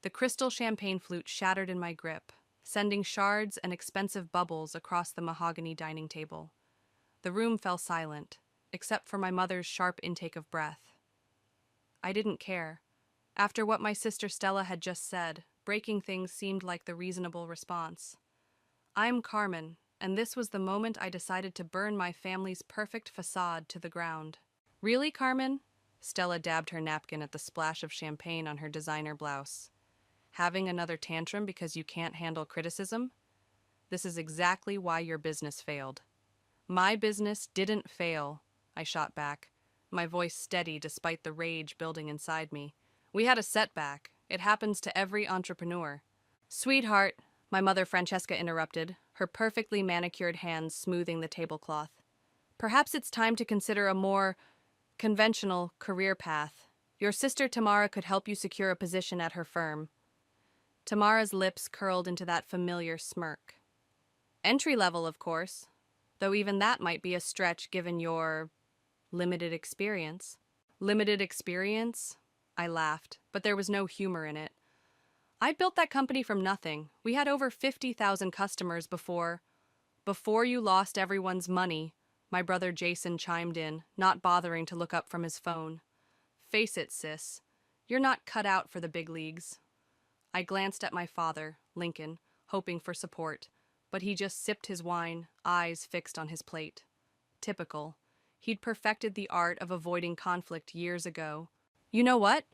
The crystal champagne flute shattered in my grip, sending shards and expensive bubbles across the mahogany dining table. The room fell silent, except for my mother's sharp intake of breath. I didn't care. After what my sister Stella had just said, breaking things seemed like the reasonable response. I'm Carmen, and this was the moment I decided to burn my family's perfect facade to the ground. Really, Carmen? Stella dabbed her napkin at the splash of champagne on her designer blouse. Having another tantrum because you can't handle criticism? This is exactly why your business failed. My business didn't fail, I shot back, my voice steady despite the rage building inside me. We had a setback. It happens to every entrepreneur. Sweetheart, my mother Francesca interrupted, her perfectly manicured hands smoothing the tablecloth. Perhaps it's time to consider a more conventional career path. Your sister Tamara could help you secure a position at her firm. Tamara's lips curled into that familiar smirk. Entry level, of course, though even that might be a stretch given your limited experience. Limited experience? I laughed, but there was no humor in it. I built that company from nothing. We had over 50,000 customers before you lost everyone's money, my brother Jason chimed in, not bothering to look up from his phone. Face it, sis. You're not cut out for the big leagues. I glanced at my father, Lincoln, hoping for support, but he just sipped his wine, eyes fixed on his plate. Typical. He'd perfected the art of avoiding conflict years ago. You know what?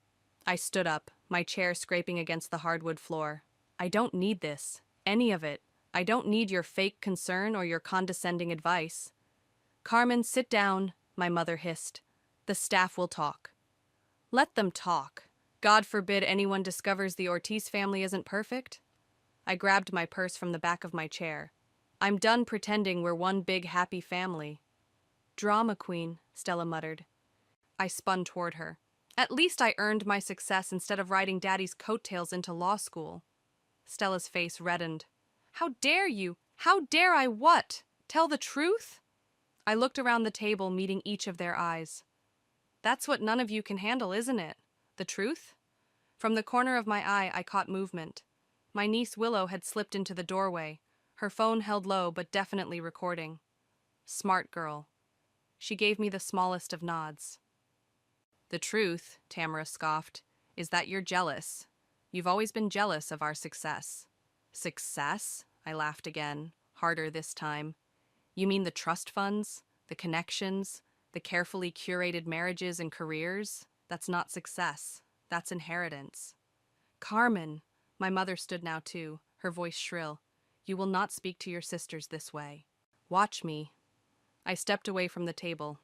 I stood up, my chair scraping against the hardwood floor. I don't need this. Any of it. I don't need your fake concern or your condescending advice. Carmen, sit down, my mother hissed. The staff will talk. Let them talk. God forbid anyone discovers the Ortiz family isn't perfect. I grabbed my purse from the back of my chair. I'm done pretending we're one big happy family. Drama queen, Stella muttered. I spun toward her. At least I earned my success instead of riding Daddy's coattails into law school. Stella's face reddened. How dare you? How dare I what? Tell the truth? I looked around the table, meeting each of their eyes. That's what none of you can handle, isn't it? The truth? From the corner of my eye, I caught movement. My niece Willow had slipped into the doorway, her phone held low but definitely recording. Smart girl. She gave me the smallest of nods. The truth, Tamara scoffed, is that you're jealous. You've always been jealous of our success. Success? I laughed again, harder this time. You mean the trust funds, the connections, the carefully curated marriages and careers? That's not success. That's inheritance. Carmen, my mother stood now too, her voice shrill. You will not speak to your sisters this way. Watch me. I stepped away from the table.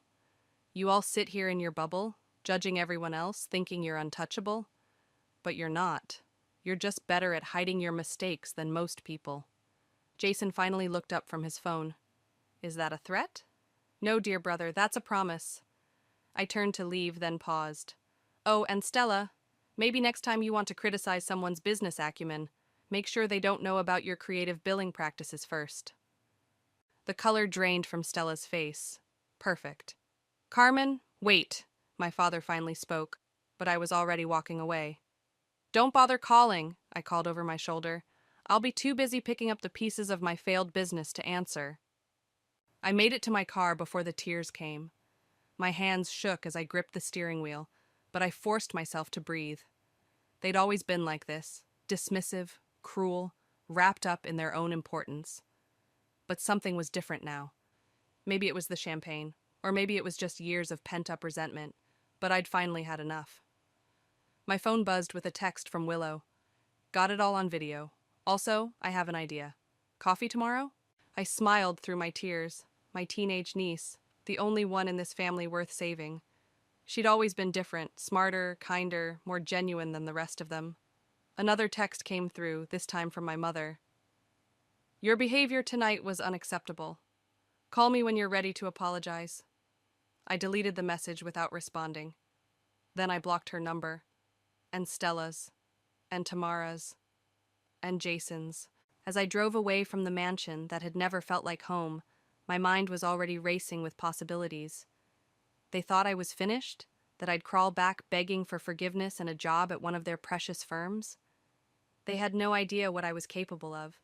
You all sit here in your bubble, judging everyone else, thinking you're untouchable. But you're not. You're just better at hiding your mistakes than most people. Jason finally looked up from his phone. Is that a threat? No, dear brother, that's a promise. I turned to leave, then paused. Oh, and Stella, maybe next time you want to criticize someone's business acumen, make sure they don't know about your creative billing practices first. The color drained from Stella's face. Perfect. Carmen, wait, my father finally spoke, but I was already walking away. Don't bother calling, I called over my shoulder. I'll be too busy picking up the pieces of my failed business to answer. I made it to my car before the tears came. My hands shook as I gripped the steering wheel, but I forced myself to breathe. They'd always been like this, dismissive, cruel, wrapped up in their own importance. But something was different now. Maybe it was the champagne, or maybe it was just years of pent-up resentment, but I'd finally had enough. My phone buzzed with a text from Willow. Got it all on video. Also, I have an idea. Coffee tomorrow? I smiled through my tears. My teenage niece, the only one in this family worth saving. She'd always been different, smarter, kinder, more genuine than the rest of them. Another text came through, this time from my mother. Your behavior tonight was unacceptable. Call me when you're ready to apologize. I deleted the message without responding. Then I blocked her number, and Stella's, and Tamara's, and Jason's. As I drove away from the mansion that had never felt like home, my mind was already racing with possibilities. They thought I was finished, that I'd crawl back begging for forgiveness and a job at one of their precious firms. They had no idea what I was capable of.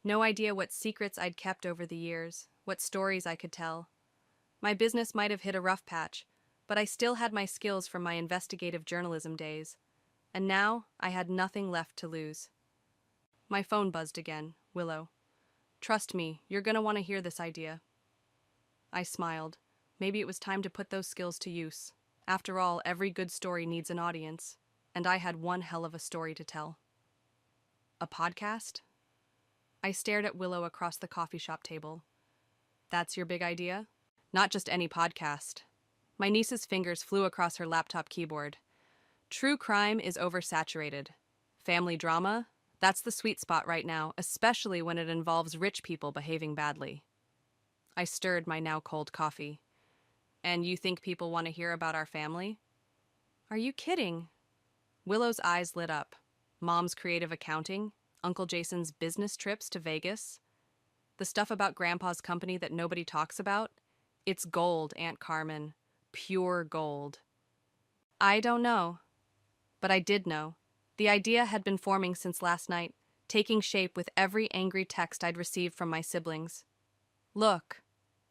No idea what secrets I'd kept over the years, what stories I could tell. My business might have hit a rough patch, but I still had my skills from my investigative journalism days. And now I had nothing left to lose. My phone buzzed again. Willow. Trust me, you're gonna want to hear this idea. I smiled. Maybe it was time to put those skills to use. After all, every good story needs an audience, and I had one hell of a story to tell. A podcast? I stared at Willow across the coffee shop table. That's your big idea? Not just any podcast. My niece's fingers flew across her laptop keyboard. True crime is oversaturated. Family drama? That's the sweet spot right now, especially when it involves rich people behaving badly. I stirred my now cold coffee. And you think people want to hear about our family? Are you kidding? Willow's eyes lit up. Mom's creative accounting, Uncle Jason's business trips to Vegas, the stuff about Grandpa's company that nobody talks about. It's gold, Aunt Carmen. Pure gold. I don't know. But I did know. The idea had been forming since last night, taking shape with every angry text I'd received from my siblings. Look.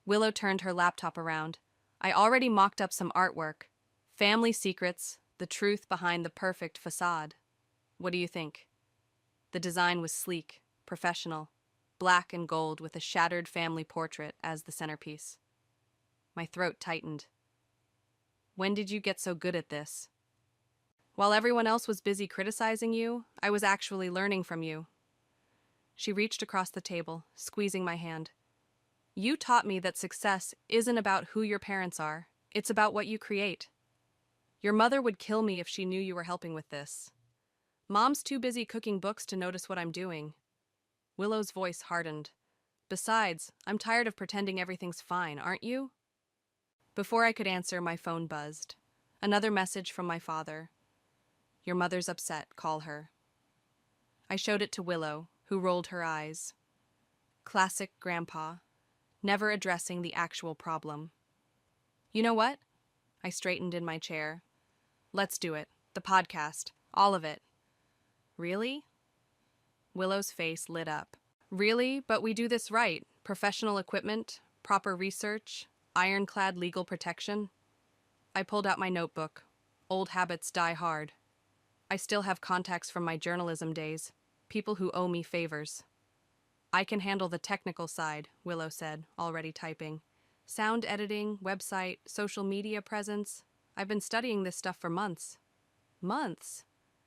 Willow turned her laptop around. I already mocked up some artwork. Family secrets, the truth behind the perfect facade. What do you think? The design was sleek, professional, black and gold with a shattered family portrait as the centerpiece. My throat tightened. When did you get so good at this? While everyone else was busy criticizing you, I was actually learning from you. She reached across the table, squeezing my hand. You taught me that success isn't about who your parents are. It's about what you create. Your mother would kill me if she knew you were helping with this. Mom's too busy cooking books to notice what I'm doing. Willow's voice hardened. Besides, I'm tired of pretending everything's fine, aren't you? Before I could answer, my phone buzzed. Another message from my father. Your mother's upset, call her. I showed it to Willow, who rolled her eyes. Classic Grandpa, never addressing the actual problem. You know what? I straightened in my chair. Let's do it. The podcast. All of it. Really? Willow's face lit up. Really? But we do this right. Professional equipment, proper research, ironclad legal protection. I pulled out my notebook. Old habits die hard. I still have contacts from my journalism days, people who owe me favors. I can handle the technical side, Willow said, already typing. Sound editing, website, social media presence. I've been studying this stuff for months. Months?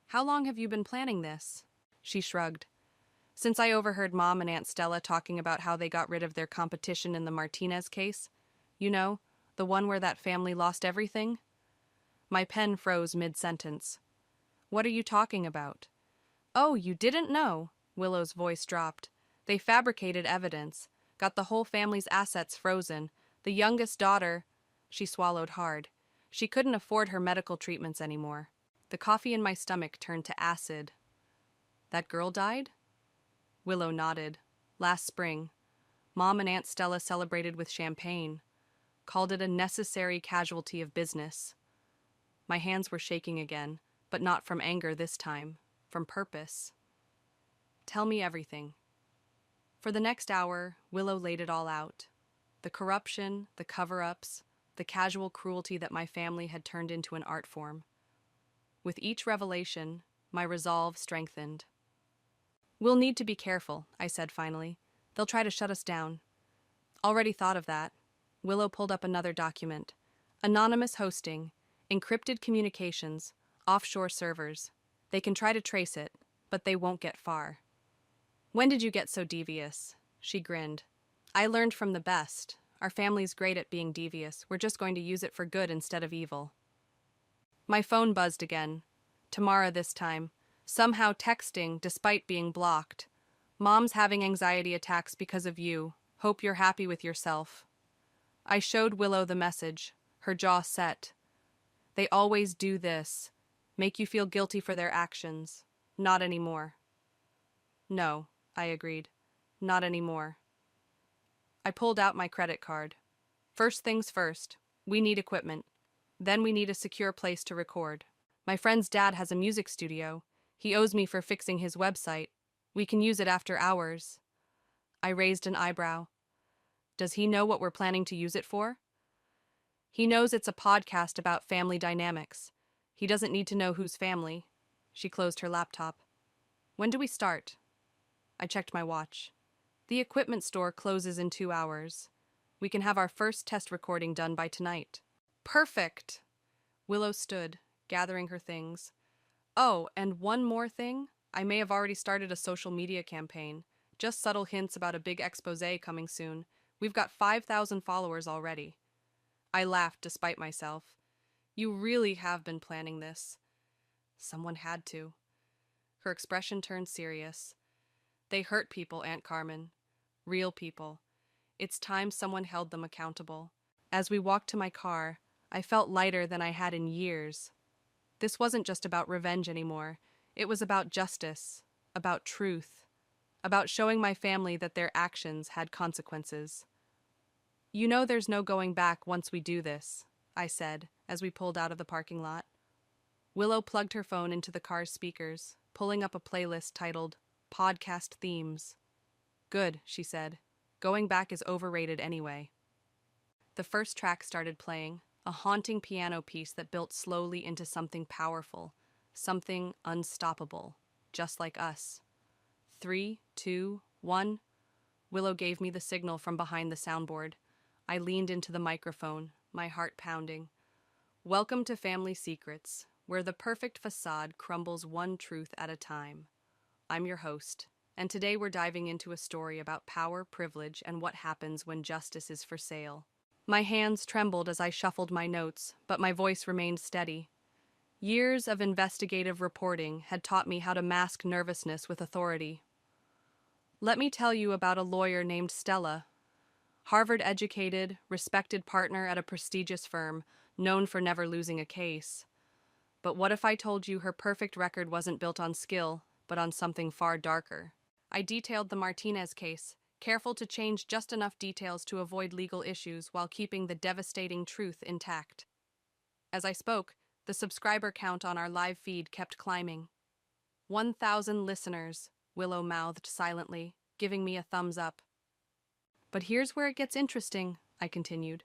How long have you been planning this? She shrugged. Since I overheard Mom and Aunt Stella talking about how they got rid of their competition in the Martinez case. You know, the one where that family lost everything? My pen froze mid-sentence. What are you talking about? Oh, you didn't know? Willow's voice dropped. They fabricated evidence, got the whole family's assets frozen. The youngest daughter... She swallowed hard. She couldn't afford her medical treatments anymore. The coffee in my stomach turned to acid. That girl died? Willow nodded. Last spring. Mom and Aunt Stella celebrated with champagne. Called it a necessary casualty of business. My hands were shaking again, but not from anger this time, from purpose. Tell me everything. For the next hour, Willow laid it all out. The corruption, the cover-ups, the casual cruelty that my family had turned into an art form. With each revelation, my resolve strengthened. We'll need to be careful, I said finally. They'll try to shut us down. Already thought of that. Willow pulled up another document. Anonymous hosting, encrypted communications, offshore servers. They can try to trace it, but they won't get far. When did you get so devious? She grinned. I learned from the best. Our family's great at being devious. We're just going to use it for good instead of evil. My phone buzzed again. Tamara this time. Somehow texting despite being blocked. Mom's having anxiety attacks because of you. Hope you're happy with yourself. I showed Willow the message, her jaw set. They always do this. Make you feel guilty for their actions. Not anymore. No, I agreed. Not anymore. I pulled out my credit card. First things first, we need equipment. Then we need a secure place to record. My friend's dad has a music studio. He owes me for fixing his website. We can use it after hours. I raised an eyebrow. Does he know what we're planning to use it for? He knows it's a podcast about family dynamics. He doesn't need to know whose family. She closed her laptop. When do we start? I checked my watch. The equipment store closes in 2 hours. We can have our first test recording done by tonight. Perfect! Willow stood, gathering her things. Oh, and one more thing. I may have already started a social media campaign. Just subtle hints about a big exposé coming soon. We've got 5,000 followers already. I laughed despite myself. You really have been planning this. Someone had to. Her expression turned serious. They hurt people, Aunt Carmen. Real people. It's time someone held them accountable. As we walked to my car, I felt lighter than I had in years. This wasn't just about revenge anymore. It was about justice, about truth, about showing my family that their actions had consequences. You know there's no going back once we do this, I said, as we pulled out of the parking lot. Willow plugged her phone into the car's speakers, pulling up a playlist titled Podcast Themes. Good, she said. Going back is overrated anyway. The first track started playing, a haunting piano piece that built slowly into something powerful, something unstoppable, just like us. 3, 2, 1. Willow gave me the signal from behind the soundboard. I leaned into the microphone, my heart pounding. Welcome to Family Secrets, where the perfect facade crumbles one truth at a time. I'm your host, and today we're diving into a story about power, privilege, and what happens when justice is for sale. My hands trembled as I shuffled my notes, but my voice remained steady. Years of investigative reporting had taught me how to mask nervousness with authority. Let me tell you about a lawyer named Stella. Harvard-educated, respected partner at a prestigious firm, known for never losing a case. But what if I told you her perfect record wasn't built on skill, but on something far darker? I detailed the Martinez case, careful to change just enough details to avoid legal issues while keeping the devastating truth intact. As I spoke, the subscriber count on our live feed kept climbing. 1,000 listeners, Willow mouthed silently, giving me a thumbs up. But here's where it gets interesting, I continued.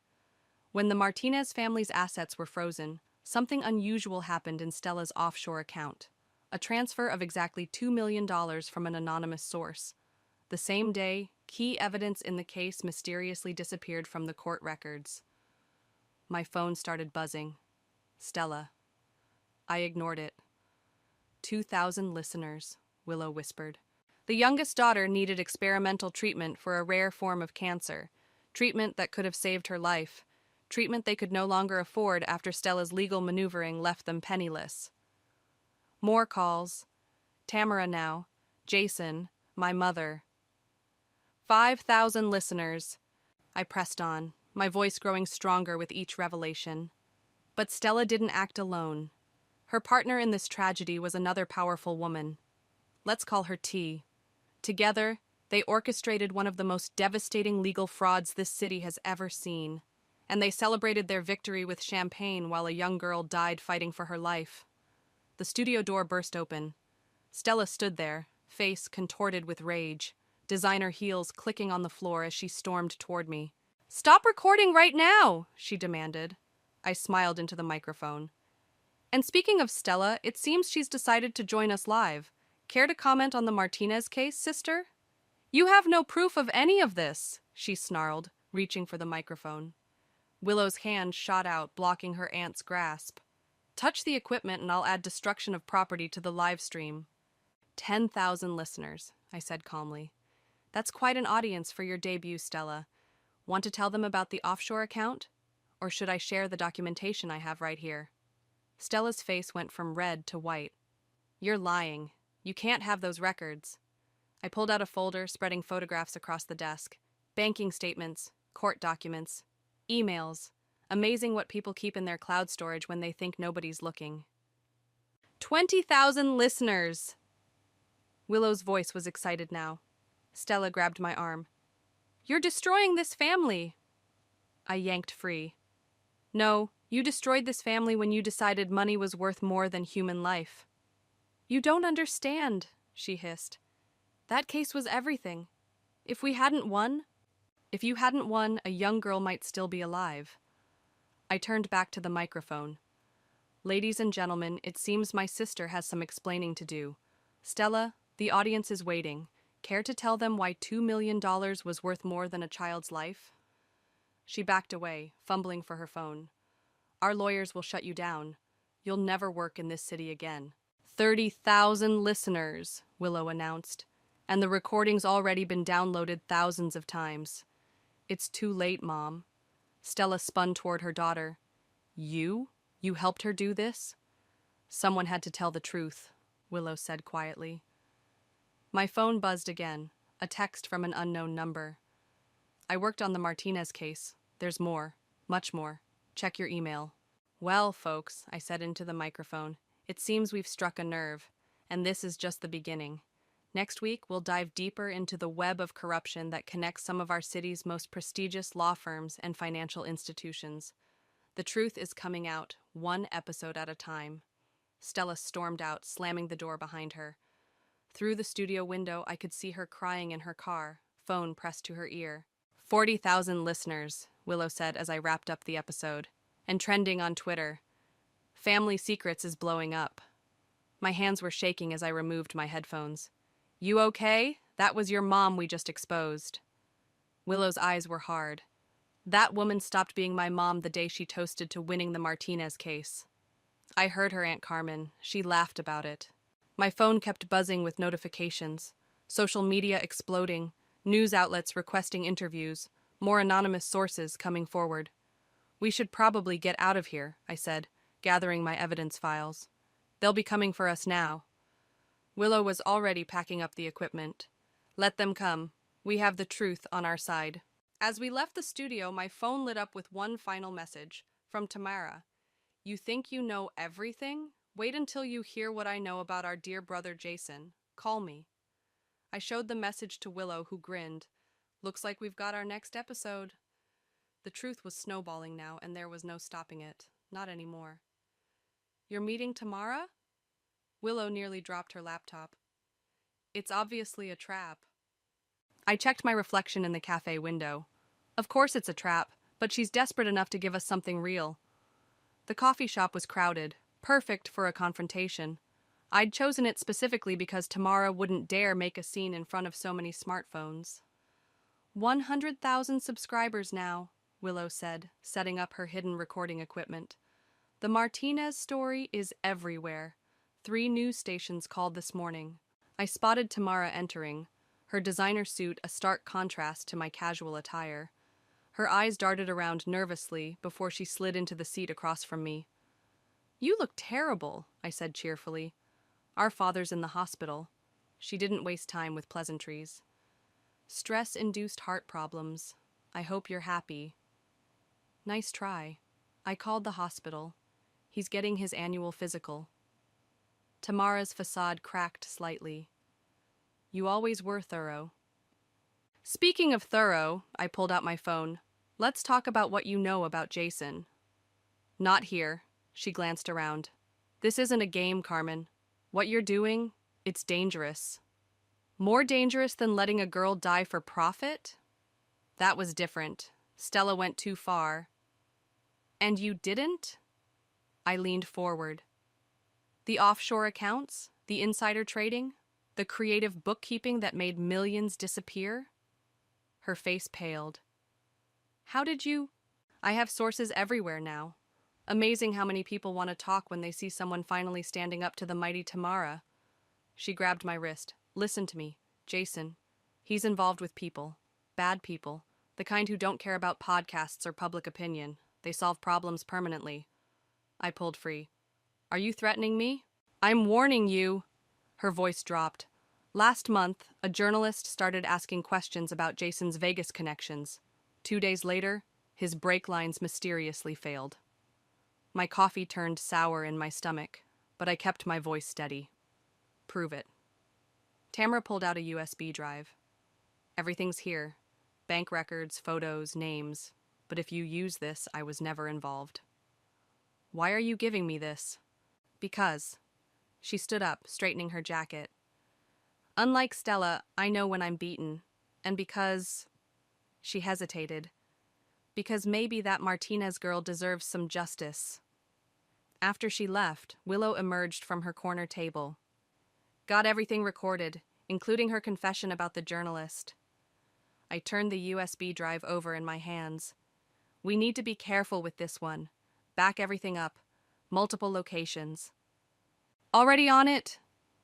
When the Martinez family's assets were frozen, something unusual happened in Stella's offshore account. A transfer of exactly $2 million from an anonymous source. The same day, key evidence in the case mysteriously disappeared from the court records. My phone started buzzing. Stella. I ignored it. 2,000 listeners, Willow whispered. The youngest daughter needed experimental treatment for a rare form of cancer, treatment that could have saved her life, treatment they could no longer afford after Stella's legal maneuvering left them penniless. More calls. Tamara now. Jason. My mother. 5,000 listeners. I pressed on, my voice growing stronger with each revelation. But Stella didn't act alone. Her partner in this tragedy was another powerful woman. Let's call her T. Together, they orchestrated one of the most devastating legal frauds this city has ever seen, and they celebrated their victory with champagne while a young girl died fighting for her life. The studio door burst open. Stella stood there, face contorted with rage, designer heels clicking on the floor as she stormed toward me. "Stop recording right now!" she demanded. I smiled into the microphone. "And speaking of Stella, it seems she's decided to join us live. Care to comment on the Martinez case, sister?" "You have no proof of any of this," she snarled, reaching for the microphone. Willow's hand shot out, blocking her aunt's grasp. "Touch the equipment and I'll add destruction of property to the live stream." 10,000 listeners, I said calmly. "That's quite an audience for your debut, Stella. Want to tell them about the offshore account? Or should I share the documentation I have right here?" Stella's face went from red to white. "You're lying. You can't have those records." I pulled out a folder, spreading photographs across the desk. Banking statements, court documents, emails. Amazing what people keep in their cloud storage when they think nobody's looking. 20,000 listeners! Willow's voice was excited now. Stella grabbed my arm. "You're destroying this family!" I yanked free. "No, you destroyed this family when you decided money was worth more than human life." You don't understand, she hissed. That case was everything. If we hadn't won, if you hadn't won, a young girl might still be alive. I turned back to the microphone. Ladies and gentlemen, it seems my sister has some explaining to do. Stella, the audience is waiting. Care to tell them why $2 million was worth more than a child's life? She backed away, fumbling for her phone. Our lawyers will shut you down. You'll never work in this city again. 30,000 listeners, Willow announced, and the recording's already been downloaded thousands of times. It's too late, Mom. Stella spun toward her daughter. You? You helped her do this? Someone had to tell the truth, Willow said quietly. My phone buzzed again, a text from an unknown number. I worked on the Martinez case. There's more, much more. Check your email. Well, folks, I said into the microphone, it seems we've struck a nerve, and this is just the beginning. Next week, we'll dive deeper into the web of corruption that connects some of our city's most prestigious law firms and financial institutions. The truth is coming out, one episode at a time. Stella stormed out, slamming the door behind her. Through the studio window, I could see her crying in her car, phone pressed to her ear. 40,000 listeners, Willow said as I wrapped up the episode, and trending on Twitter. Family Secrets is blowing up. My hands were shaking as I removed my headphones. You okay? That was your mom we just exposed. Willow's eyes were hard. That woman stopped being my mom the day she toasted to winning the Martinez case. I heard her, Aunt Carmen. She laughed about it. My phone kept buzzing with notifications. Social media exploding. News outlets requesting interviews. More anonymous sources coming forward. We should probably get out of here, I said, gathering my evidence files. They'll be coming for us now. Willow was already packing up the equipment. Let them come. We have the truth on our side. As we left the studio, my phone lit up with one final message from Tamara. You think you know everything? Wait until you hear what I know about our dear brother Jason. Call me. I showed the message to Willow, who grinned. Looks like we've got our next episode. The truth was snowballing now, and there was no stopping it. Not anymore. You're meeting Tamara? Willow nearly dropped her laptop. It's obviously a trap. I checked my reflection in the cafe window. Of course it's a trap, but she's desperate enough to give us something real. The coffee shop was crowded, perfect for a confrontation. I'd chosen it specifically because Tamara wouldn't dare make a scene in front of so many smartphones. 100,000 subscribers now, Willow said, setting up her hidden recording equipment. The Martinez story is everywhere. 3 news stations called this morning. I spotted Tamara entering, her designer suit a stark contrast to my casual attire. Her eyes darted around nervously before she slid into the seat across from me. You look terrible, I said cheerfully. Our father's in the hospital. She didn't waste time with pleasantries. Stress-induced heart problems. I hope you're happy. Nice try. I called the hospital. He's getting his annual physical. Tamara's facade cracked slightly. You always were thorough. Speaking of thorough, I pulled out my phone. Let's talk about what you know about Jason. Not here. She glanced around. This isn't a game, Carmen. What you're doing, it's dangerous. More dangerous than letting a girl die for profit? That was different. Stella went too far. And you didn't? I leaned forward. The offshore accounts, the insider trading, the creative bookkeeping that made millions disappear? Her face paled. How did you? I have sources everywhere now. Amazing how many people want to talk when they see someone finally standing up to the mighty Tamara. She grabbed my wrist. Listen to me, Jason. He's involved with people. Bad people. The kind who don't care about podcasts or public opinion. They solve problems permanently. I pulled free. Are you threatening me? I'm warning you. Her voice dropped. Last month, a journalist started asking questions about Jason's Vegas connections. 2 days later, his brake lines mysteriously failed. My coffee turned sour in my stomach, but I kept my voice steady. Prove it. Tamara pulled out a USB drive. Everything's here. Bank records, photos, names. But if you use this, I was never involved. Why are you giving me this? Because. She stood up, straightening her jacket. Unlike Stella, I know when I'm beaten. And because... She hesitated. Because maybe that Martinez girl deserves some justice. After she left, Willow emerged from her corner table. Got everything recorded, including her confession about the journalist. I turned the USB drive over in my hands. We need to be careful with this one. Back everything up. Multiple locations. Already on it?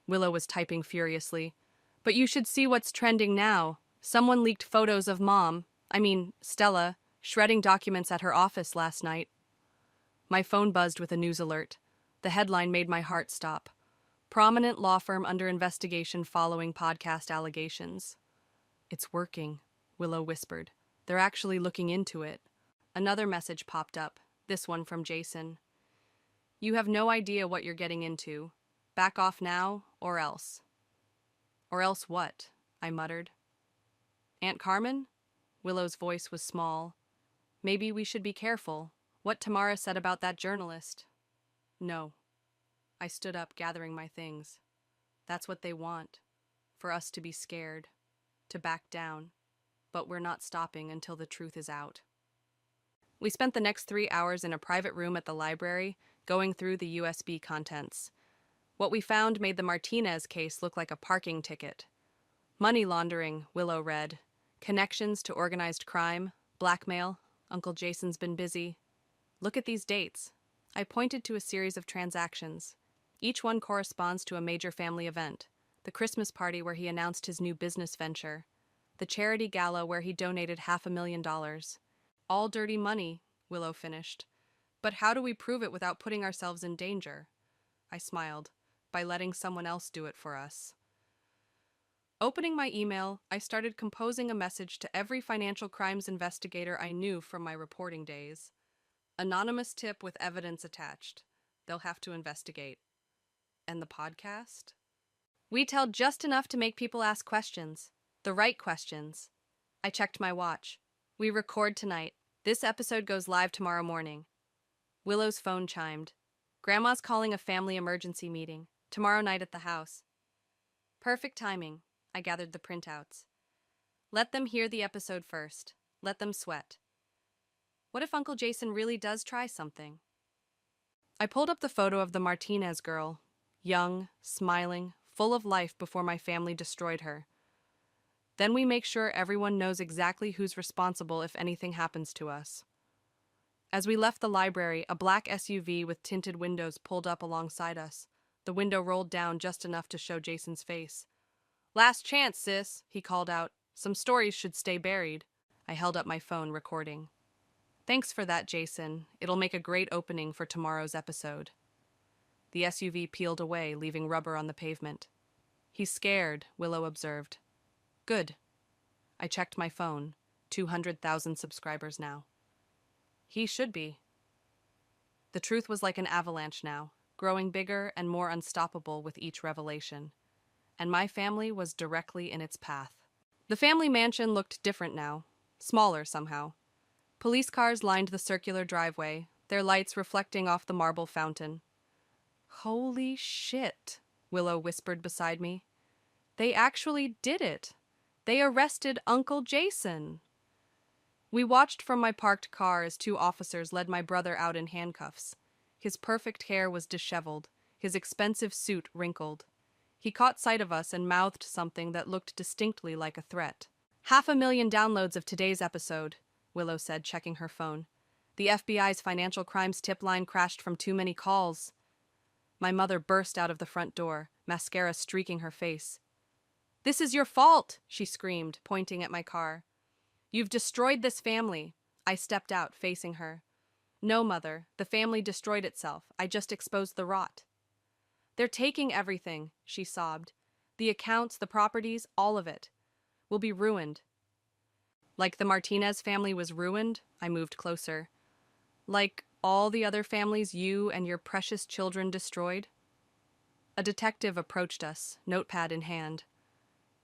Willow was typing furiously. But you should see what's trending now. Someone leaked photos of Stella, shredding documents at her office last night. My phone buzzed with a news alert. The headline made my heart stop. Prominent law firm under investigation following podcast allegations. It's working, Willow whispered. They're actually looking into it. Another message popped up, this one from Jason. You have no idea what you're getting into. Back off now, or else. Or else what? I muttered. Aunt Carmen? Willow's voice was small. Maybe we should be careful. What Tamara said about that journalist. No. I stood up, gathering my things. That's what they want. For us to be scared. To back down. But we're not stopping until the truth is out. We spent the next 3 hours in a private room at the library, going through the USB contents. What we found made the Martinez case look like a parking ticket. Money laundering, Willow read. Connections to organized crime, blackmail. Uncle Jason's been busy. Look at these dates. I pointed to a series of transactions. Each one corresponds to a major family event. The Christmas party where he announced his new business venture. The charity gala where he donated $500,000. All dirty money, Willow finished. But how do we prove it without putting ourselves in danger? I smiled. By letting someone else do it for us. Opening my email, I started composing a message to every financial crimes investigator I knew from my reporting days. Anonymous tip with evidence attached. They'll have to investigate. And the podcast? We tell just enough to make people ask questions. The right questions. I checked my watch. We record tonight. This episode goes live tomorrow morning. Willow's phone chimed. Grandma's calling a family emergency meeting. Tomorrow night at the house. Perfect timing. I gathered the printouts. Let them hear the episode first. Let them sweat. What if Uncle Jason really does try something? I pulled up the photo of the Martinez girl. Young, smiling, full of life before my family destroyed her. Then we make sure everyone knows exactly who's responsible if anything happens to us. As we left the library, a black SUV with tinted windows pulled up alongside us. The window rolled down just enough to show Jason's face. Last chance, sis, he called out. Some stories should stay buried. I held up my phone, recording. Thanks for that, Jason. It'll make a great opening for tomorrow's episode. The SUV peeled away, leaving rubber on the pavement. He's scared, Willow observed. Good. I checked my phone. 200,000 subscribers now. He should be. The truth was like an avalanche now, growing bigger and more unstoppable with each revelation. And my family was directly in its path. The family mansion looked different now, smaller somehow. Police cars lined the circular driveway, their lights reflecting off the marble fountain. Holy shit, Willow whispered beside me. They actually did it. They arrested Uncle Jason. We watched from my parked car as 2 officers led my brother out in handcuffs. His perfect hair was disheveled, his expensive suit wrinkled. He caught sight of us and mouthed something that looked distinctly like a threat. 500,000 downloads of today's episode, Willow said, checking her phone. The FBI's financial crimes tip line crashed from too many calls. My mother burst out of the front door, mascara streaking her face. This is your fault, she screamed, pointing at my car. You've destroyed this family. I stepped out, facing her. No, Mother, the family destroyed itself. I just exposed the rot. They're taking everything, she sobbed. The accounts, the properties, all of it. We'll be ruined. Like the Martinez family was ruined, I moved closer. Like all the other families you and your precious children destroyed? A detective approached us, notepad in hand.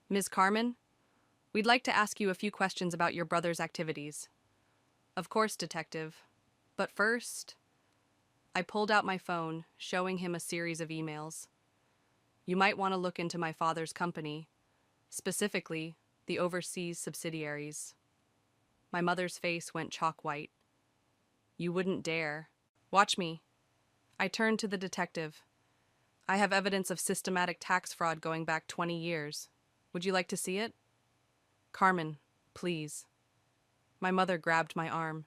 Ms. Carmen, we'd like to ask you a few questions about your brother's activities. Of course, Detective. But first... I pulled out my phone, showing him a series of emails. You might want to look into my father's company, specifically the overseas subsidiaries. My mother's face went chalk white. You wouldn't dare. Watch me. I turned to the detective. I have evidence of systematic tax fraud going back 20 years. Would you like to see it? Carmen, please. My mother grabbed my arm.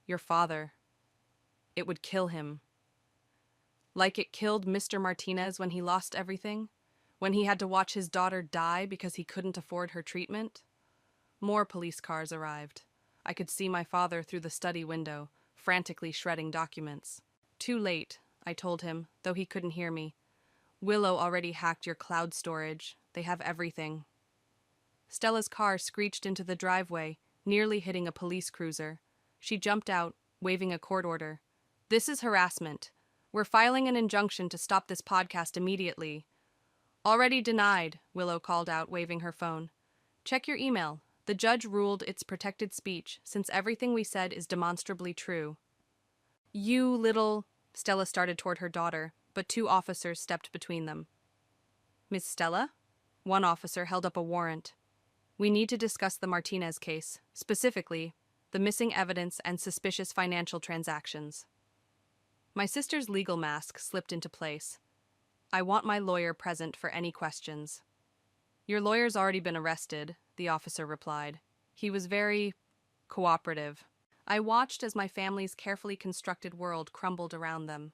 Your father. It would kill him. Like it killed Mr. Martinez when he lost everything? When he had to watch his daughter die because he couldn't afford her treatment? More police cars arrived. I could see my father through the study window, frantically shredding documents. Too late, I told him, though he couldn't hear me. Willow already hacked your cloud storage. They have everything. Stella's car screeched into the driveway, nearly hitting a police cruiser. She jumped out, waving a court order. This is harassment. We're filing an injunction to stop this podcast immediately. Already denied, Willow called out, waving her phone. Check your email. The judge ruled it's protected speech, since everything we said is demonstrably true. You little... Stella started toward her daughter, but 2 officers stepped between them. Miss Stella? One officer held up a warrant. We need to discuss the Martinez case, specifically, the missing evidence and suspicious financial transactions. My sister's legal mask slipped into place. I want my lawyer present for any questions. Your lawyer's already been arrested, the officer replied. He was very cooperative. I watched as my family's carefully constructed world crumbled around them.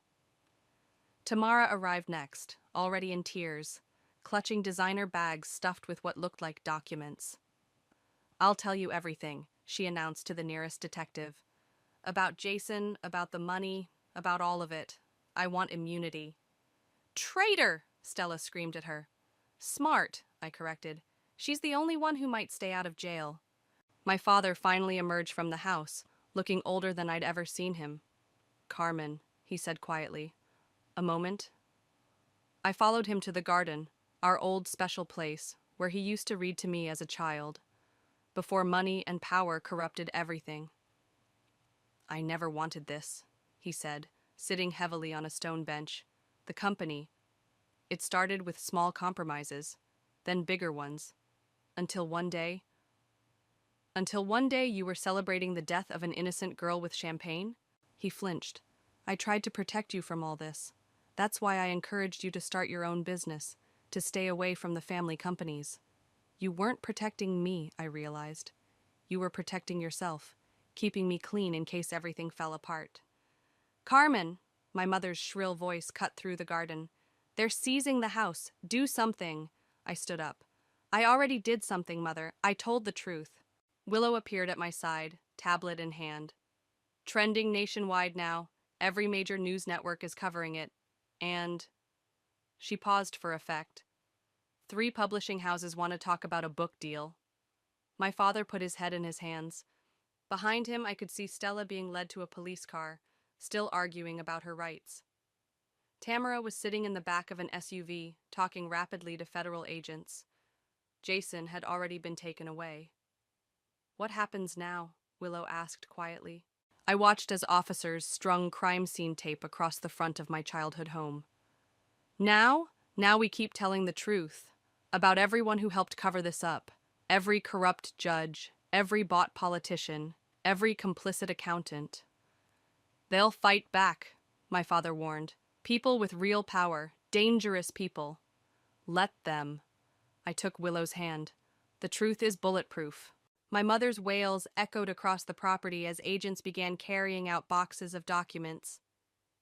Tamara arrived next, already in tears, clutching designer bags stuffed with what looked like documents. I'll tell you everything, she announced to the nearest detective. About Jason, about the money, about all of it. I want immunity. Traitor! Stella screamed at her. Smart, I corrected. She's the only one who might stay out of jail. My father finally emerged from the house, looking older than I'd ever seen him. Carmen, he said quietly. A moment. I followed him to the garden, our old special place, where he used to read to me as a child, before money and power corrupted everything. I never wanted this, he said, sitting heavily on a stone bench. The company. It started with small compromises, then bigger ones, until one day you were celebrating the death of an innocent girl with champagne? He flinched. I tried to protect you from all this. That's why I encouraged you to start your own business, to stay away from the family companies. You weren't protecting me, I realized. You were protecting yourself, keeping me clean in case everything fell apart. Carmen! My mother's shrill voice cut through the garden. They're seizing the house. Do something. I stood up. I already did something, Mother. I told the truth. Willow appeared at my side, tablet in hand. Trending nationwide now. Every major news network is covering it. And... She paused for effect. 3 publishing houses want to talk about a book deal. My father put his head in his hands. Behind him, I could see Stella being led to a police car, still arguing about her rights. Tamara was sitting in the back of an SUV, talking rapidly to federal agents. Jason had already been taken away. What happens now? Willow asked quietly. I watched as officers strung crime scene tape across the front of my childhood home. Now we keep telling the truth about everyone who helped cover this up, every corrupt judge, every bought politician, every complicit accountant. They'll fight back, my father warned. People with real power, dangerous people. Let them. I took Willow's hand. The truth is bulletproof. My mother's wails echoed across the property as agents began carrying out boxes of documents.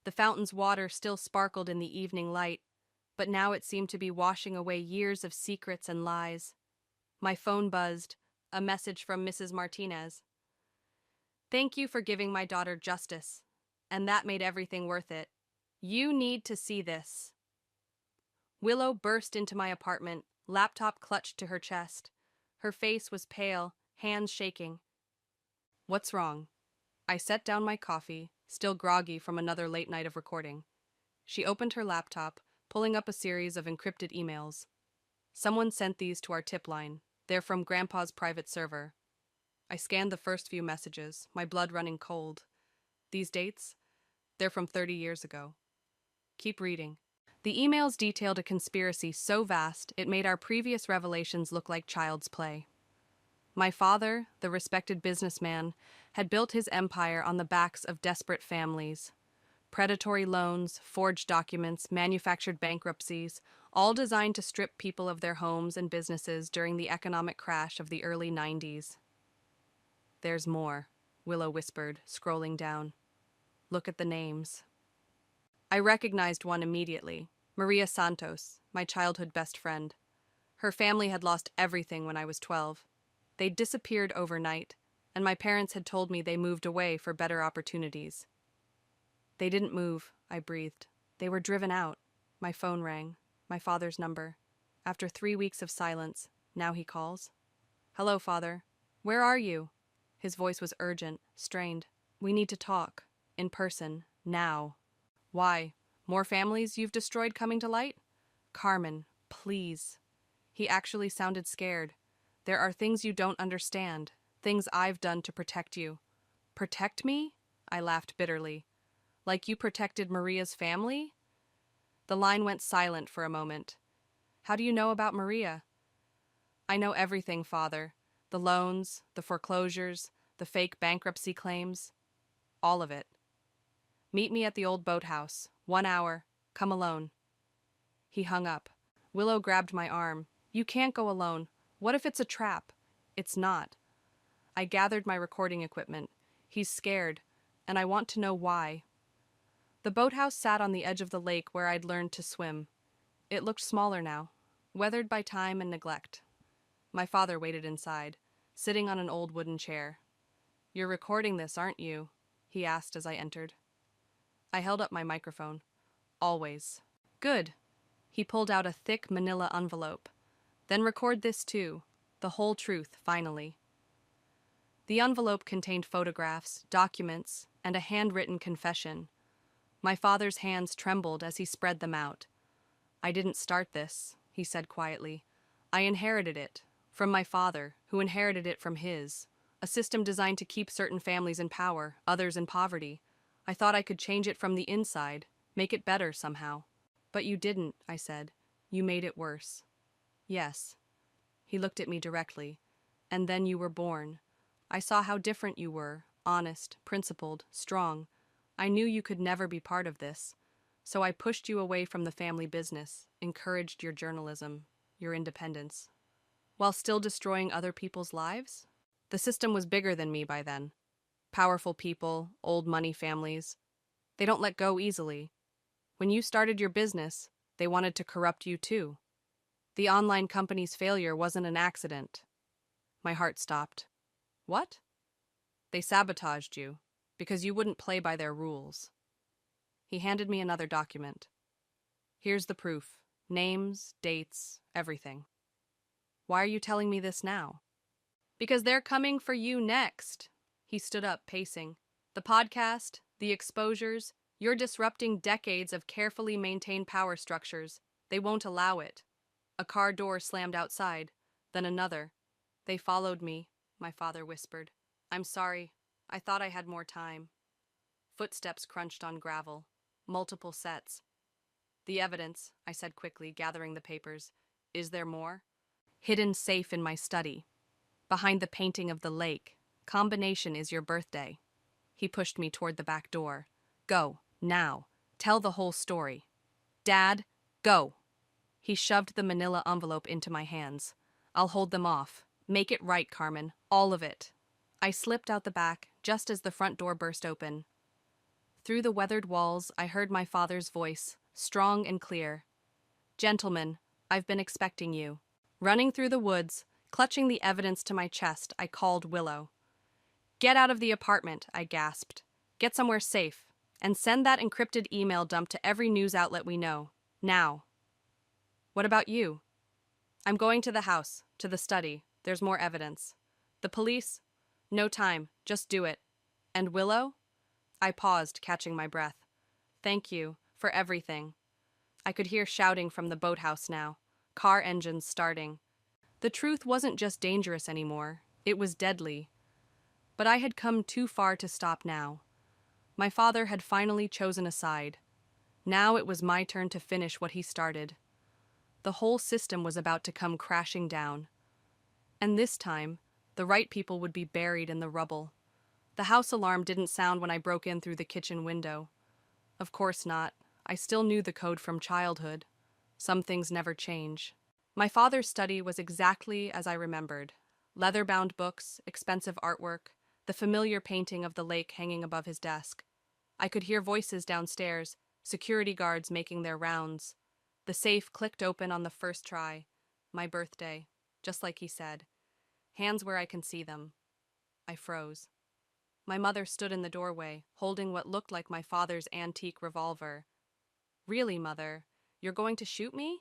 The fountain's water still sparkled in the evening light, but now it seemed to be washing away years of secrets and lies. My phone buzzed, a message from Mrs. Martinez. Thank you for giving my daughter justice, and that made everything worth it. You need to see this. Willow burst into my apartment, laptop clutched to her chest. Her face was pale, hands shaking. What's wrong? I set down my coffee, still groggy from another late night of recording. She opened her laptop, pulling up a series of encrypted emails. Someone sent these to our tip line. They're from Grandpa's private server. I scanned the first few messages, my blood running cold. These dates? They're from 30 years ago. Keep reading. The emails detailed a conspiracy so vast it made our previous revelations look like child's play. My father, the respected businessman, had built his empire on the backs of desperate families. Predatory loans, forged documents, manufactured bankruptcies, all designed to strip people of their homes and businesses during the economic crash of the early 90s. "There's more," Willow whispered, scrolling down. "Look at the names." I recognized one immediately, Maria Santos, my childhood best friend. Her family had lost everything when I was 12. They'd disappeared overnight, and my parents had told me they moved away for better opportunities. "They didn't move," I breathed. "They were driven out." My phone rang. My father's number. After 3 weeks of silence, now he calls. "Hello, Father. Where are you?" His voice was urgent, strained. "We need to talk. In person. Now." "Why? More families you've destroyed coming to light?" "Carmen, please." He actually sounded scared. "There are things you don't understand. Things I've done to protect you." "Protect me?" I laughed bitterly. "Like you protected Maria's family?" The line went silent for a moment. "How do you know about Maria?" "I know everything, Father. The loans, the foreclosures, the fake bankruptcy claims. All of it. Meet me at the old boathouse. 1 hour. Come alone." He hung up. Willow grabbed my arm. "You can't go alone. What if it's a trap?" "It's not." I gathered my recording equipment. "He's scared, and I want to know why." The boathouse sat on the edge of the lake where I'd learned to swim. It looked smaller now, weathered by time and neglect. My father waited inside, sitting on an old wooden chair. "You're recording this, aren't you?" he asked as I entered. I held up my microphone. "Always." "Good." He pulled out a thick manila envelope. "Then record this too. The whole truth, finally." The envelope contained photographs, documents, and a handwritten confession. My father's hands trembled as he spread them out. "I didn't start this," he said quietly. "I inherited it from my father, who inherited it from his. A system designed to keep certain families in power, others in poverty. I thought I could change it from the inside, make it better somehow." "But you didn't," I said. "You made it worse." "Yes." He looked at me directly. "And then you were born. I saw how different you were, honest, principled, strong. I knew you could never be part of this. So I pushed you away from the family business, encouraged your journalism, your independence. While still destroying other people's lives? The system was bigger than me by then. Powerful people, old money families. They don't let go easily. When you started your business, they wanted to corrupt you too. The online company's failure wasn't an accident." My heart stopped. "What?" "They sabotaged you, because you wouldn't play by their rules." He handed me another document. "Here's the proof. Names, dates, everything." "Why are you telling me this now?" "Because they're coming for you next." He stood up, pacing. "The podcast, the exposures, you're disrupting decades of carefully maintained power structures. They won't allow it." A car door slammed outside, then another. "They followed me," my father whispered. "I'm sorry. I thought I had more time." Footsteps crunched on gravel. Multiple sets. "The evidence," I said quickly, gathering the papers. "Is there more?" "Hidden safe in my study. Behind the painting of the lake. Combination is your birthday." He pushed me toward the back door. "Go, now. Tell the whole story." "Dad, go." He shoved the manila envelope into my hands. "I'll hold them off. Make it right, Carmen. All of it." I slipped out the back, just as the front door burst open. Through the weathered walls, I heard my father's voice, strong and clear. "Gentlemen, I've been expecting you." Running through the woods, clutching the evidence to my chest, I called Willow. "Get out of the apartment," I gasped. "Get somewhere safe. And send that encrypted email dump to every news outlet we know. Now." "What about you?" "I'm going to the house, to the study. There's more evidence." "The police?" "No time. Just do it." "And Willow?" I paused, catching my breath. "Thank you, for everything." I could hear shouting from the boathouse now, car engines starting. The truth wasn't just dangerous anymore, it was deadly. But I had come too far to stop now. My father had finally chosen a side. Now it was my turn to finish what he started. The whole system was about to come crashing down. And this time, the right people would be buried in the rubble. The house alarm didn't sound when I broke in through the kitchen window. Of course not. I still knew the code from childhood. Some things never change. My father's study was exactly as I remembered. Leather-bound books, expensive artwork, the familiar painting of the lake hanging above his desk. I could hear voices downstairs, security guards making their rounds. The safe clicked open on the first try. My birthday, just like he said. Hands where I can see them. I froze. My mother stood in the doorway, holding what looked like my father's antique revolver. Really, Mother? You're going to shoot me?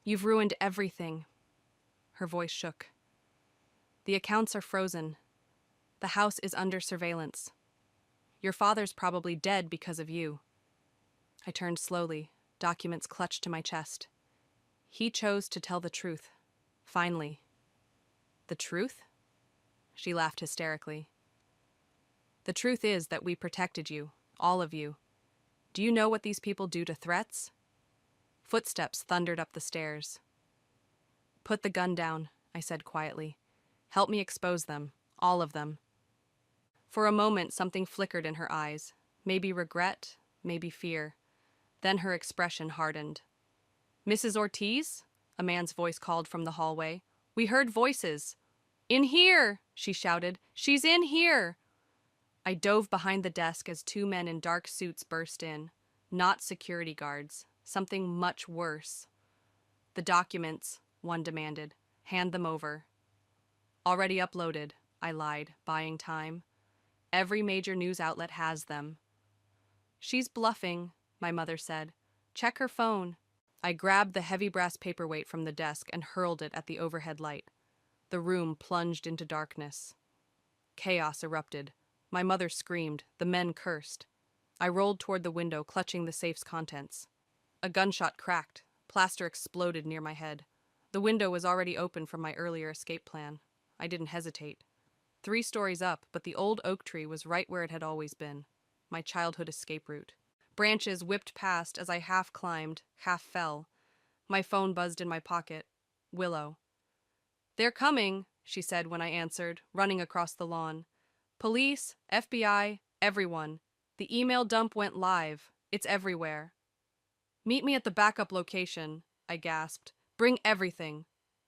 You've ruined everything. Her voice shook. The accounts are frozen. The house is under surveillance. Your father's probably dead because of you. I turned slowly, documents clutched to my chest. He chose to tell the truth. Finally. The truth? She laughed hysterically. The truth is that we protected you, all of you. Do you know what these people do to threats? Footsteps thundered up the stairs. Put the gun down, I said quietly. Help me expose them, all of them. For a moment, something flickered in her eyes. Maybe regret, maybe fear. Then her expression hardened. Mrs. Ortiz? A man's voice called from the hallway. We heard voices. In here, she shouted. She's in here. I dove behind the desk as two men in dark suits burst in. Not security guards. Something much worse. The documents, one demanded. Hand them over. Already uploaded, I lied, buying time. Every major news outlet has them. She's bluffing, my mother said. Check her phone. I grabbed the heavy brass paperweight from the desk and hurled it at the overhead light. The room plunged into darkness. Chaos erupted. My mother screamed. The men cursed. I rolled toward the window, clutching the safe's contents. A gunshot cracked. Plaster exploded near my head. The window was already open from my earlier escape plan. I didn't hesitate. 3 stories up, but the old oak tree was right where it had always been. My childhood escape route. Branches whipped past as I half climbed, half fell. My phone buzzed in my pocket. Willow. They're coming, she said when I answered, running across the lawn. Police, FBI, everyone. The email dump went live. It's everywhere. Meet me at the backup location, I gasped. Bring everything.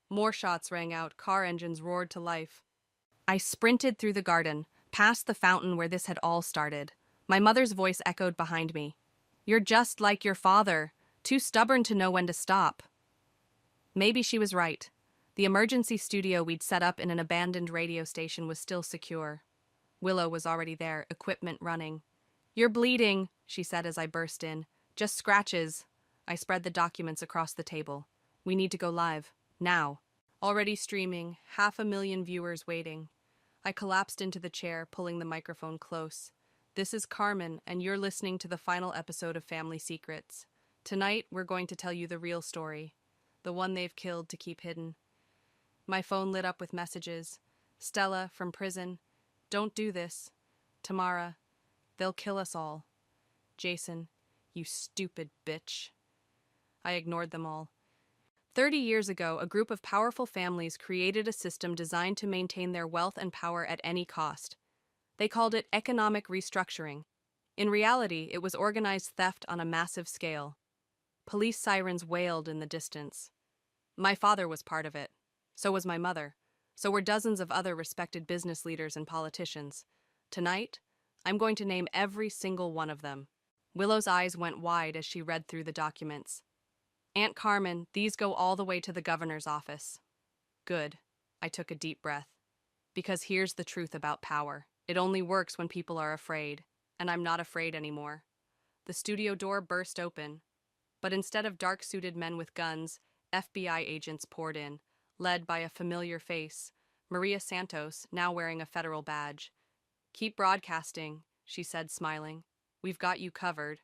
More shots rang out, car engines roared to life. I sprinted through the garden, past the fountain where this had all started. My mother's voice echoed behind me. You're just like your father, too stubborn to know when to stop. Maybe she was right. The emergency studio we'd set up in an abandoned radio station was still secure. Willow was already there, equipment running. You're bleeding, she said as I burst in. Just scratches. I spread the documents across the table. We need to go live. Now. Already streaming, 500,000 viewers waiting. I collapsed into the chair, pulling the microphone close. This is Carmen, and you're listening to the final episode of Family Secrets. Tonight, we're going to tell you the real story. The one they've killed to keep hidden. My phone lit up with messages. Stella, from prison. Don't do this. Tamara. They'll kill us all. Jason. You stupid bitch. I ignored them all. 30 years ago, a group of powerful families created a system designed to maintain their wealth and power at any cost. They called it economic restructuring. In reality, it was organized theft on a massive scale. Police sirens wailed in the distance. My father was part of it. So was my mother. So were dozens of other respected business leaders and politicians. Tonight, I'm going to name every single one of them. Willow's eyes went wide as she read through the documents. Aunt Carmen, these go all the way to the governor's office. Good. I took a deep breath. Because here's the truth about power. It only works when people are afraid. And I'm not afraid anymore. The studio door burst open. But instead of dark-suited men with guns, FBI agents poured in, led by a familiar face, Maria Santos, now wearing a federal badge. Keep broadcasting, she said, smiling. We've got you covered.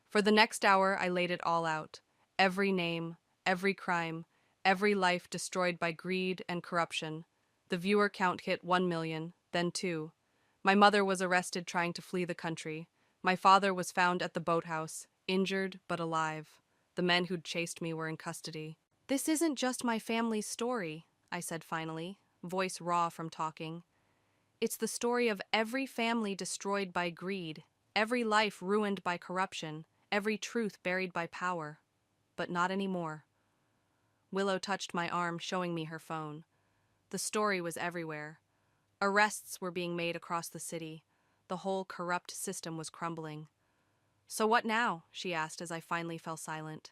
For the next hour, I laid it all out. Every name, every crime, every life destroyed by greed and corruption. The viewer count hit 1 million, then 2. My mother was arrested trying to flee the country. My father was found at the boathouse, injured but alive. The men who'd chased me were in custody. "This isn't just my family's story," I said finally, voice raw from talking. "It's the story of every family destroyed by greed, every life ruined by corruption, every truth buried by power. But not anymore." Willow touched my arm, showing me her phone. The story was everywhere. Arrests were being made across the city. The whole corrupt system was crumbling. "So what now?" she asked as I finally fell silent.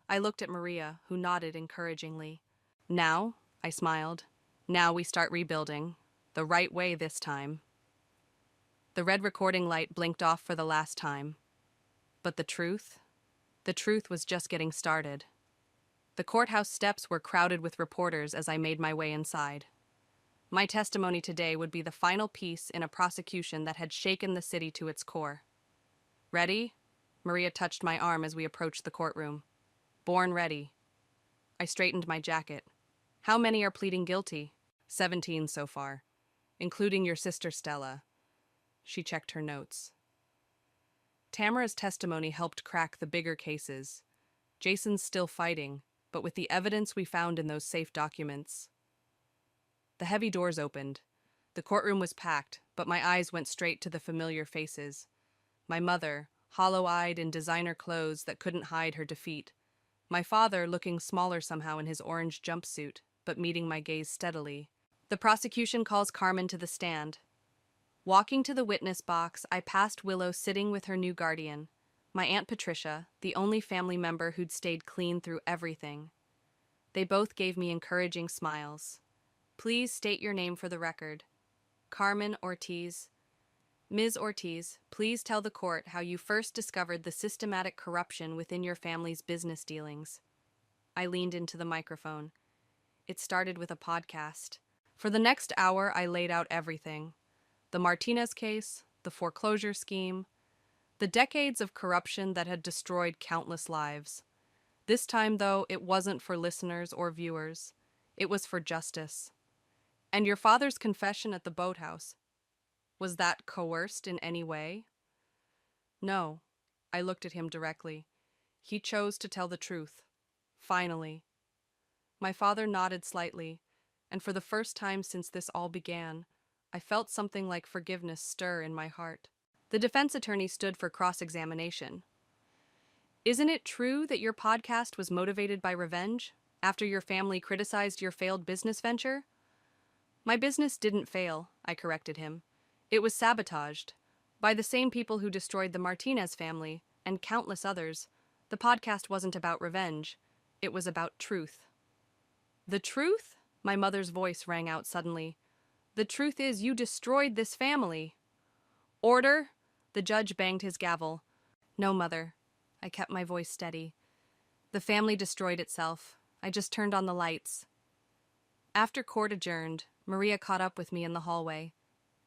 I looked at Maria, who nodded encouragingly. "Now," I smiled, "now we start rebuilding. The right way this time." The red recording light blinked off for the last time. But the truth? The truth was just getting started. The courthouse steps were crowded with reporters as I made my way inside. My testimony today would be the final piece in a prosecution that had shaken the city to its core. "Ready?" Maria touched my arm as we approached the courtroom. "Born ready." I straightened my jacket. "How many are pleading guilty?" 17 so far, including your sister Stella." She checked her notes. Tamara's testimony helped crack the bigger cases. Jason's still fighting, but with the evidence we found in those safe documents. The heavy doors opened. The courtroom was packed, but my eyes went straight to the familiar faces. My mother, hollow-eyed in designer clothes that couldn't hide her defeat. My father, looking smaller somehow in his orange jumpsuit, but meeting my gaze steadily. The prosecution calls Carmen to the stand. Walking to the witness box, I passed Willow sitting with her new guardian, my Aunt Patricia, the only family member who'd stayed clean through everything. They both gave me encouraging smiles. "Please state your name for the record." "Carmen Ortiz." "Ms. Ortiz, please tell the court how you first discovered the systematic corruption within your family's business dealings." I leaned into the microphone. It started with a podcast. For the next hour, I laid out everything. The Martinez case, the foreclosure scheme, the decades of corruption that had destroyed countless lives. This time, though, it wasn't for listeners or viewers. It was for justice. "And your father's confession at the boathouse, was that coerced in any way?" "No." I looked at him directly. "He chose to tell the truth. Finally." My father nodded slightly, and for the first time since this all began, I felt something like forgiveness stir in my heart. The defense attorney stood for cross-examination. "Isn't it true that your podcast was motivated by revenge, after your family criticized your failed business venture?" "My business didn't fail," I corrected him. "It was sabotaged. By the same people who destroyed the Martinez family, and countless others. The podcast wasn't about revenge. It was about truth." "The truth?" My mother's voice rang out suddenly. "The truth is you destroyed this family." "Order!" The judge banged his gavel. "No, Mother." I kept my voice steady. "The family destroyed itself. I just turned on the lights." After court adjourned, Maria caught up with me in the hallway.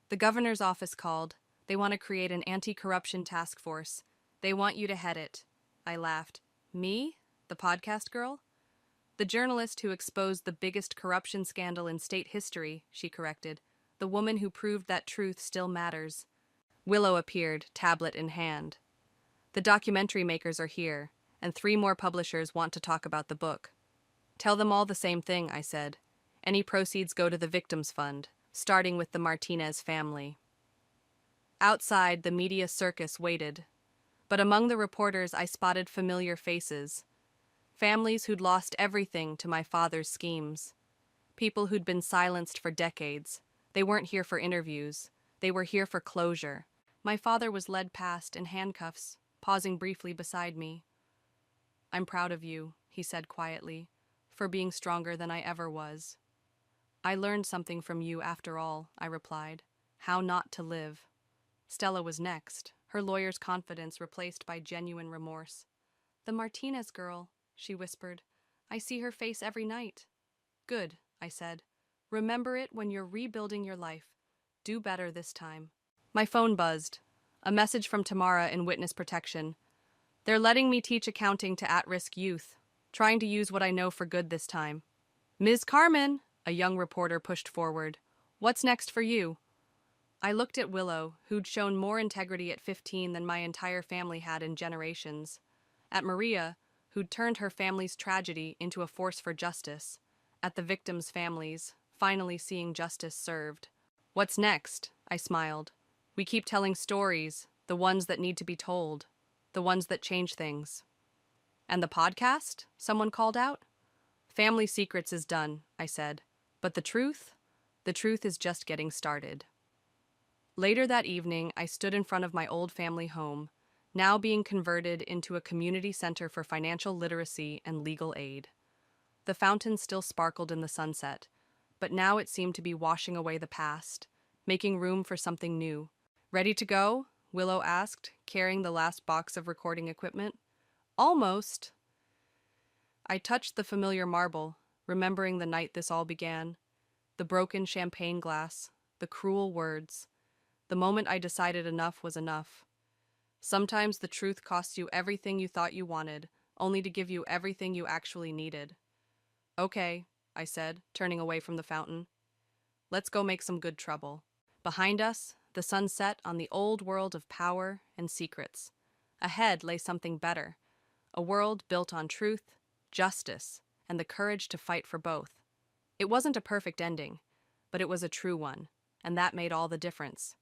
"The governor's office called. They want to create an anti-corruption task force. They want you to head it." I laughed. "Me? The podcast girl?" "The journalist who exposed the biggest corruption scandal in state history," she corrected. "The woman who proved that truth still matters." Willow appeared, tablet in hand. "The documentary makers are here, and 3 more publishers want to talk about the book." "Tell them all the same thing," I said. "Any proceeds go to the Victims Fund, starting with the Martinez family." Outside, the media circus waited. But among the reporters, I spotted familiar faces. Families who'd lost everything to my father's schemes. People who'd been silenced for decades. They weren't here for interviews. They were here for closure. My father was led past in handcuffs, pausing briefly beside me. "I'm proud of you," he said quietly, "for being stronger than I ever was." "I learned something from you after all," I replied. "How not to live." Stella was next, her lawyer's confidence replaced by genuine remorse. "The Martinez girl," she whispered. "I see her face every night." "Good," I said. "Remember it when you're rebuilding your life. Do better this time." My phone buzzed. A message from Tamara in witness protection. "They're letting me teach accounting to at-risk youth. Trying to use what I know for good this time." "Ms. Carmen," a young reporter pushed forward. "What's next for you?" I looked at Willow, who'd shown more integrity at 15 than my entire family had in generations. At Maria, who'd turned her family's tragedy into a force for justice. At the victims' families, finally seeing justice served. What's next? I smiled. We keep telling stories, the ones that need to be told, the ones that change things. And the podcast? Someone called out. Family Secrets is done, I said. But the truth? The truth is just getting started. Later that evening, I stood in front of my old family home, now being converted into a community center for financial literacy and legal aid. The fountain still sparkled in the sunset, but now it seemed to be washing away the past, making room for something new. Ready to go? Willow asked, carrying the last box of recording equipment. Almost. I touched the familiar marble, remembering the night this all began. The broken champagne glass, the cruel words. The moment I decided enough was enough. Sometimes the truth costs you everything you thought you wanted, only to give you everything you actually needed. Okay, I said, turning away from the fountain. Let's go make some good trouble. Behind us, the sun set on the old world of power and secrets. Ahead lay something better, a world built on truth, justice, and the courage to fight for both. It wasn't a perfect ending, but it was a true one, and that made all the difference.